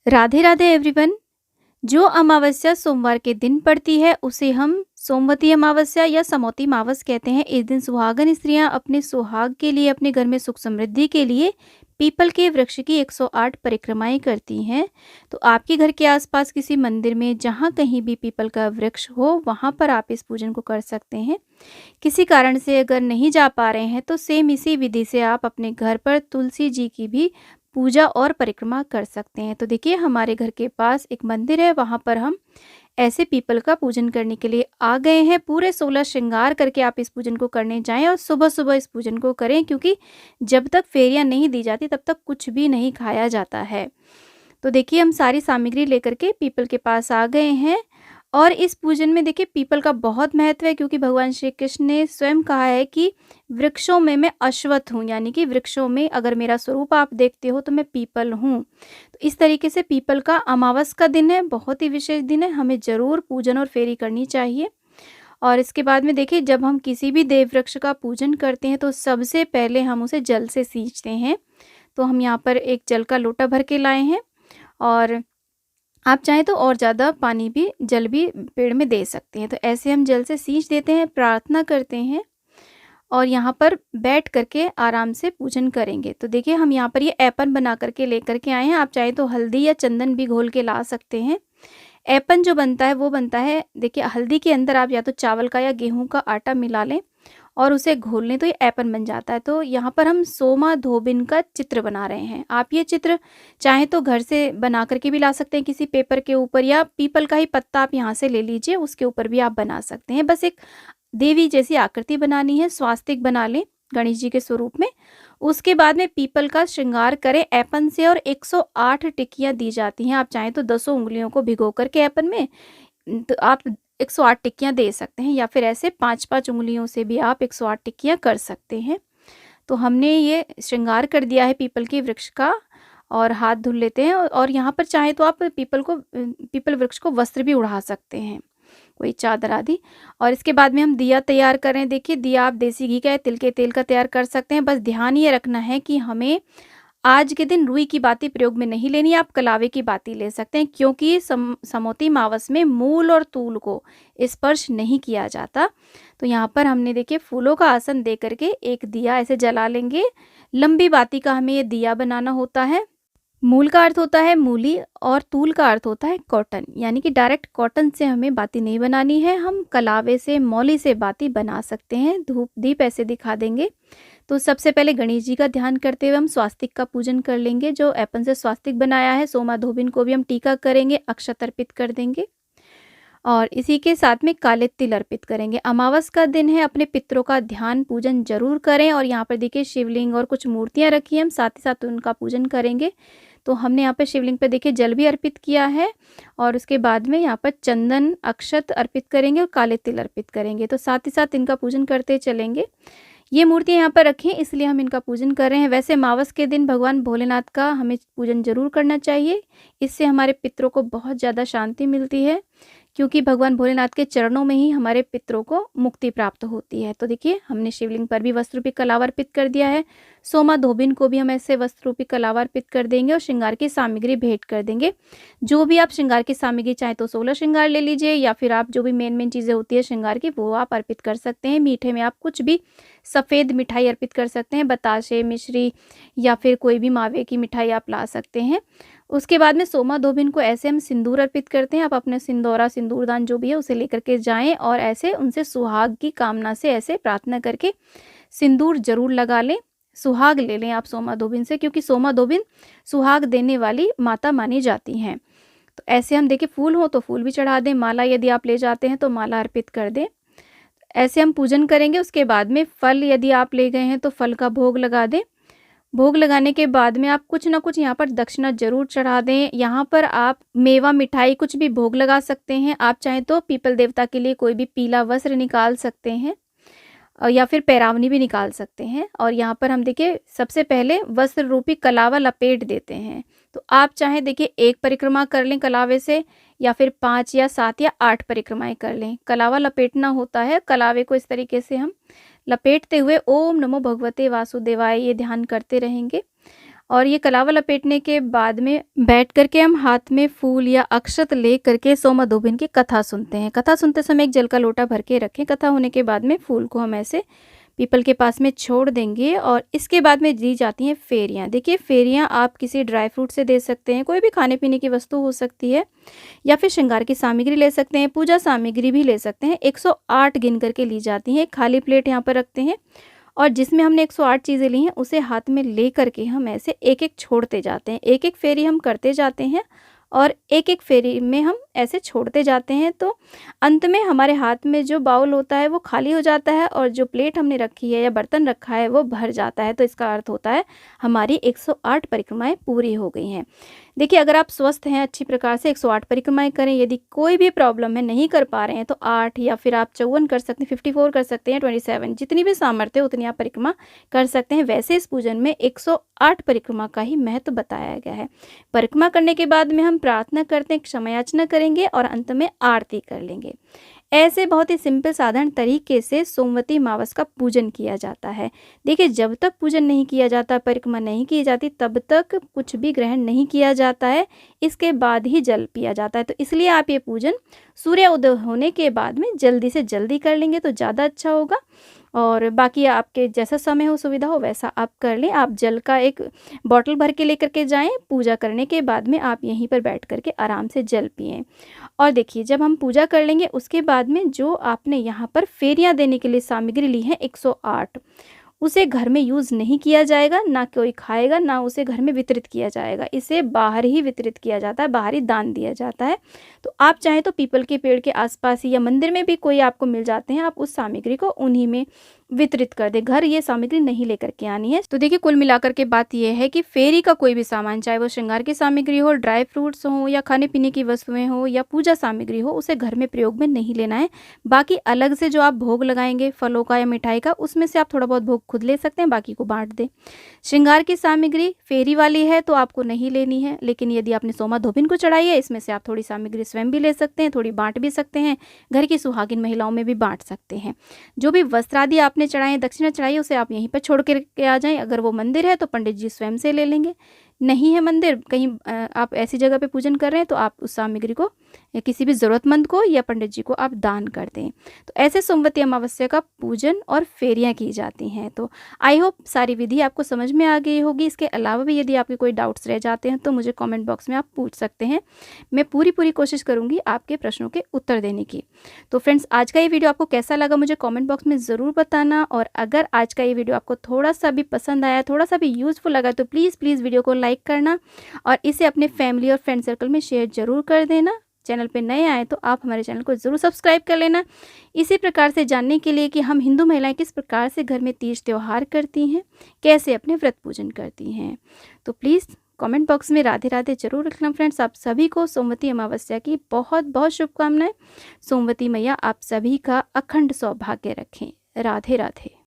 Radhe Radhe everyone. जो अमावस्या सोमवार के दिन पड़ती है उसे हम सोमवती अमावस्या या समौती मावस कहते हैं। इस दिन सुहागन स्त्रियां अपने सुहाग के लिए, अपने घर में सुख समृद्धि के लिए पीपल के वृक्ष की 108 परिक्रमाएं करती हैं। तो आपके घर के आसपास किसी मंदिर में जहां कहीं भी पीपल का वृक्ष हो वहां पर आप इस पूजन को कर सकते हैं। किसी कारण से अगर नहीं जा पा रहे हैं तो सेम इसी विधि से आप अपने घर पर तुलसी जी की भी पूजा और परिक्रमा कर सकते हैं। तो देखिए, हमारे घर के पास एक मंदिर है, वहाँ पर हम ऐसे पीपल का पूजन करने के लिए आ गए हैं। पूरे 16 श्रृंगार करके आप इस पूजन को करने जाएं और सुबह-सुबह इस पूजन को करें, क्योंकि जब तक फेरियां नहीं दी जाती तब तक कुछ भी नहीं खाया जाता है। तो देखिए, हम सारी सामग्री लेकर के पीपल के पास आ गए हैं। और इस पूजन में देखिए, पीपल का बहुत महत्व है, क्योंकि भगवान श्री कृष्ण ने स्वयं कहा है कि वृक्षों में मैं अश्वत्थ हूँ, यानी कि वृक्षों में अगर मेरा स्वरूप आप देखते हो तो मैं पीपल हूँ। तो इस तरीके से पीपल का अमावस का दिन है, बहुत ही विशेष दिन है, हमें ज़रूर पूजन और फेरी करनी चाहिए। और इसके बाद में देखिए, जब हम किसी भी देव वृक्ष का पूजन करते हैं तो सबसे पहले हम उसे जल से सींचते हैं। तो हम यहाँ पर एक जल का लोटा भर के लाए हैं, और आप चाहें तो और ज़्यादा पानी भी, जल भी पेड़ में दे सकते हैं। तो ऐसे हम जल से सींच देते हैं, प्रार्थना करते हैं और यहाँ पर बैठ करके आराम से पूजन करेंगे। तो देखिए, हम यहाँ पर ये ऐपन बना करके लेकर के आए हैं। आप चाहें तो हल्दी या चंदन भी घोल के ला सकते हैं। ऐपन जो बनता है वो बनता है, देखिए, हल्दी के अंदर आप या तो चावल का या गेहूं का आटा मिला लें और उसे घोल लें तो ये ऐपन बन जाता है। तो यहाँ पर हम सोमा धोबिन का चित्र बना रहे हैं। आप ये चित्र चाहें तो घर से बना करके भी ला सकते हैं किसी पेपर के ऊपर, या पीपल का ही पत्ता आप यहाँ से ले लीजिए, उसके ऊपर भी आप बना सकते हैं। बस एक देवी जैसी आकृति बनानी है, स्वास्तिक बना लें गणेश जी के स्वरूप में। उसके बाद में पीपल का श्रृंगार करें ऐपन से, और 108 टिक्कियाँ दी जाती हैं। आप चाहें तो 10 उंगलियों को भिगो करके ऐपन में तो आप 108 टिक्कियाँ दे सकते हैं, या फिर ऐसे 5-5 उंगलियों से भी आप 108 टिक्कियाँ कर सकते हैं। तो हमने ये श्रृंगार कर दिया है पीपल के वृक्ष का, और हाथ धुल लेते हैं। और यहाँ पर चाहे तो आप पीपल वृक्ष को वस्त्र भी उड़ा सकते हैं, कोई चादर आदि। और इसके बाद में हम दिया तैयार करें। देखिए, दिया आप देसी घी का या तिल के तेल का तैयार कर सकते हैं। बस ध्यान ये रखना है कि हमें आज के दिन रुई की बाती प्रयोग में नहीं लेनी, आप कलावे की बाती ले सकते हैं, क्योंकि समौती मावस में मूल और तूल को स्पर्श नहीं किया जाता। तो यहाँ पर हमने देखिए फूलों का आसन दे करके एक दिया ऐसे जला लेंगे। लंबी बाती का हमें ये दिया बनाना होता है। मूल का अर्थ होता है मूली और तूल का अर्थ होता है कॉटन, यानी कि डायरेक्ट कॉटन से हमें बाती नहीं बनानी है, हम कलावे से, मौली से बाती बना सकते हैं। धूप दीप ऐसे दिखा देंगे। तो सबसे पहले गणेश जी का ध्यान करते हुए हम स्वास्तिक का पूजन कर लेंगे। जो ऐपन से स्वास्तिक बनाया है, सोमा धोबिन को भी हम टीका करेंगे, अक्षत अर्पित कर देंगे और इसी के साथ में काले तिल अर्पित करेंगे। अमावस का दिन है, अपने पितरों का ध्यान पूजन जरूर करें। और यहाँ पर देखिए शिवलिंग और कुछ मूर्तियाँ रखी हैं, हम साथ ही साथ उनका पूजन करेंगे। तो हमने यहाँ पे शिवलिंग पे देखिए जल भी अर्पित किया है, और उसके बाद में यहाँ पर चंदन अक्षत अर्पित करेंगे और काले तिल अर्पित करेंगे। तो साथ ही साथ इनका पूजन करते चलेंगे। ये मूर्तियाँ यहाँ पर रखी हैं, इसलिए हम इनका पूजन कर रहे हैं। वैसे अमावस के दिन भगवान भोलेनाथ का हमें पूजन जरूर करना चाहिए, इससे हमारे पितरों को बहुत ज़्यादा शांति मिलती है, क्योंकि भगवान भोलेनाथ के चरणों में ही हमारे पितरों को मुक्ति प्राप्त होती है। तो देखिए, हमने शिवलिंग पर भी वस्त्र रूपी कलावा अर्पित कर दिया है। सोमा धोबिन को भी हम ऐसे वस्त्र रूपी कलावा अर्पित कर देंगे और श्रृंगार की सामग्री भेंट कर देंगे। जो भी आप श्रृंगार की सामग्री चाहे तो 16 श्रृंगार ले लीजिए, या फिर आप जो भी मेन चीज़ें होती है श्रृंगार की वो आप अर्पित कर सकते हैं। मीठे में आप कुछ भी सफ़ेद मिठाई अर्पित कर सकते हैं, बताशे, मिश्री या फिर कोई भी मावे की मिठाई आप ला सकते हैं। उसके बाद में सोमा धोबिन को ऐसे हम सिंदूर अर्पित करते हैं। आप अपने सिंदूरा, सिंदूरदान जो भी है उसे लेकर के जाएं और ऐसे उनसे सुहाग की कामना से ऐसे प्रार्थना करके सिंदूर जरूर लगा लें, सुहाग ले लें आप सोमा धोबिन से, क्योंकि सोमा धोबिन सुहाग देने वाली माता मानी जाती हैं। तो ऐसे हम देखिए, फूल हो तो फूल भी चढ़ा दें, माला यदि आप ले जाते हैं तो माला अर्पित कर दें। ऐसे हम पूजन करेंगे। उसके बाद में फल यदि आप ले गए हैं तो फल का भोग लगा दें। भोग लगाने के बाद में आप कुछ ना कुछ यहाँ पर दक्षिणा जरूर चढ़ा दें। यहाँ पर आप मेवा, मिठाई कुछ भी भोग लगा सकते हैं। आप चाहें तो पीपल देवता के लिए कोई भी पीला वस्त्र निकाल सकते हैं, या फिर पैरावनी भी निकाल सकते हैं। और यहाँ पर हम देखिए सबसे पहले वस्त्र रूपी कलावा लपेट देते हैं। तो आप चाहें देखिए एक परिक्रमा कर लें कलावे से, या फिर 5 या 7 या 8 परिक्रमाएं कर लें। कलावा लपेटना होता है, कलावे को इस तरीके से हम लपेटते हुए ओम नमो भगवते वासुदेवाय ये ध्यान करते रहेंगे। और ये कलावा लपेटने के बाद में बैठ कर के हम हाथ में फूल या अक्षत ले करके सोमदोभिन की कथा सुनते हैं। कथा सुनते समय एक जल का लोटा भर के रखें। कथा होने के बाद में फूल को हम ऐसे पीपल के पास में छोड़ देंगे और इसके बाद में दी जाती हैं फेरियाँ। देखिए फेरियाँ आप किसी ड्राई फ्रूट से दे सकते हैं, कोई भी खाने पीने की वस्तु हो सकती है, या फिर श्रृंगार की सामग्री ले सकते हैं, पूजा सामग्री भी ले सकते हैं। 108 गिन करके ली जाती हैं। खाली प्लेट यहाँ पर रखते हैं और जिसमें हमने 108 चीज़ें ली हैं उसे हाथ में ले करके हम ऐसे एक-एक छोड़ते जाते हैं। एक-एक फेरी हम करते जाते हैं और एक-एक फेरी में हम ऐसे छोड़ते जाते हैं, तो अंत में हमारे हाथ में जो बाउल होता है वो खाली हो जाता है और जो प्लेट हमने रखी है या बर्तन रखा है वो भर जाता है। तो इसका अर्थ होता है हमारी 108 परिक्रमाएँ पूरी हो गई हैं। देखिए अगर आप स्वस्थ हैं, अच्छी प्रकार से 108 परिक्रमाएँ करें। यदि कोई भी प्रॉब्लम है, नहीं कर पा रहे हैं, तो 8 या फिर आप 54 कर सकते हैं, 54 कर सकते हैं, 27, जितनी भी सामर्थ्य है उतनी आप परिक्रमा कर सकते हैं। वैसे इस पूजन में 108 परिक्रमा का ही महत्व बताया गया है। परिक्रमा करने के बाद में हम प्रार्थना करते हैं, क्षमा याचना करेंगे और अंत में आरती कर लेंगे। ऐसे बहुत ही सिंपल साधारण तरीके से सोमवती अमावस का पूजन किया जाता है। देखिए जब तक पूजन नहीं किया जाता, परिक्रमा नहीं की जाती, तब तक कुछ भी ग्रहण नहीं किया जाता है। इसके बाद ही जल पिया जाता है। तो इसलिए आप ये पूजन सूर्य उदय होने के बाद में जल्दी से जल्दी कर लेंगे तो ज़्यादा अच्छा होगा। और बाकी आपके जैसा समय हो, सुविधा हो, वैसा आप कर लें। आप जल का एक बॉटल भर के लेकर के जाएँ। पूजा करने के बाद में आप यहीं पर बैठ कर के आराम से जल पिएँ। और देखिए जब हम पूजा कर लेंगे उसके बाद में जो आपने यहाँ पर फेरियाँ देने के लिए सामग्री ली है 108, उसे घर में यूज़ नहीं किया जाएगा, ना कोई खाएगा, ना उसे घर में वितरित किया जाएगा। इसे बाहर ही वितरित किया जाता है, बाहर ही दान दिया जाता है। तो आप चाहें तो पीपल के पेड़ के आसपास ही या मंदिर में भी कोई आपको मिल जाते हैं, आप उस सामग्री को उन्हीं में वितरित कर दें। घर ये सामग्री नहीं लेकर के आनी है। तो देखिए कुल मिलाकर के बात यह है कि फेरी का कोई भी सामान, चाहे वो श्रृंगार की सामग्री हो, ड्राई फ्रूट्स हो या खाने पीने की वस्तुएं हो या पूजा सामग्री हो, उसे घर में प्रयोग में नहीं लेना है। बाकी अलग से जो आप भोग लगाएंगे फलों का या मिठाई का, उसमें से आप थोड़ा बहुत भोग खुद ले सकते हैं, बाकी को बांट दें। श्रृंगार की सामग्री फेरी वाली है तो आपको नहीं लेनी है, लेकिन यदि आपने सोमाधोबिन को चढ़ाई है, इसमें से आप थोड़ी सामग्री स्वयं भी ले सकते हैं, थोड़ी बांट भी सकते हैं, घर की सुहागिन महिलाओं में भी बांट सकते हैं। जो भी वस्त्र आदि आपने चढ़ाए, दक्षिणा चढ़ाई, उसे आप यहीं पर छोड़ के आ जाएं। अगर वो मंदिर है तो पंडित जी स्वयं से ले लेंगे। नहीं है मंदिर, कहीं आप ऐसी जगह पे पूजन कर रहे हैं, तो आप उस सामग्री को या किसी भी ज़रूरतमंद को या पंडित जी को आप दान कर दें। तो ऐसे सोमवती अमावस्या का पूजन और फेरियां की जाती हैं। तो आई होप सारी विधि आपको समझ में आ गई होगी। इसके अलावा भी यदि आपके कोई डाउट्स रह जाते हैं तो मुझे कमेंट बॉक्स में आप पूछ सकते हैं। मैं पूरी कोशिश करूँगी आपके प्रश्नों के उत्तर देने की। तो फ्रेंड्स आज का ये वीडियो आपको कैसा लगा मुझे कॉमेंट बॉक्स में ज़रूर बताना। और अगर आज का ये वीडियो आपको थोड़ा सा भी पसंद आया, थोड़ा सा भी यूज़फुल लगा, तो प्लीज़ वीडियो को लाइक करना और इसे अपने फैमिली और फ्रेंड सर्कल में शेयर ज़रूर कर देना। चैनल पे नए आए तो आप हमारे चैनल को ज़रूर सब्सक्राइब कर लेना। इसी प्रकार से जानने के लिए कि हम हिंदू महिलाएं किस प्रकार से घर में तीज त्यौहार करती हैं, कैसे अपने व्रत पूजन करती हैं। तो प्लीज़ कमेंट बॉक्स में राधे राधे जरूर लिखना। फ्रेंड्स आप सभी को सोमवती अमावस्या की बहुत शुभकामनाएं। सोमवती मैया आप सभी का अखंड सौभाग्य रखें। राधे राधे।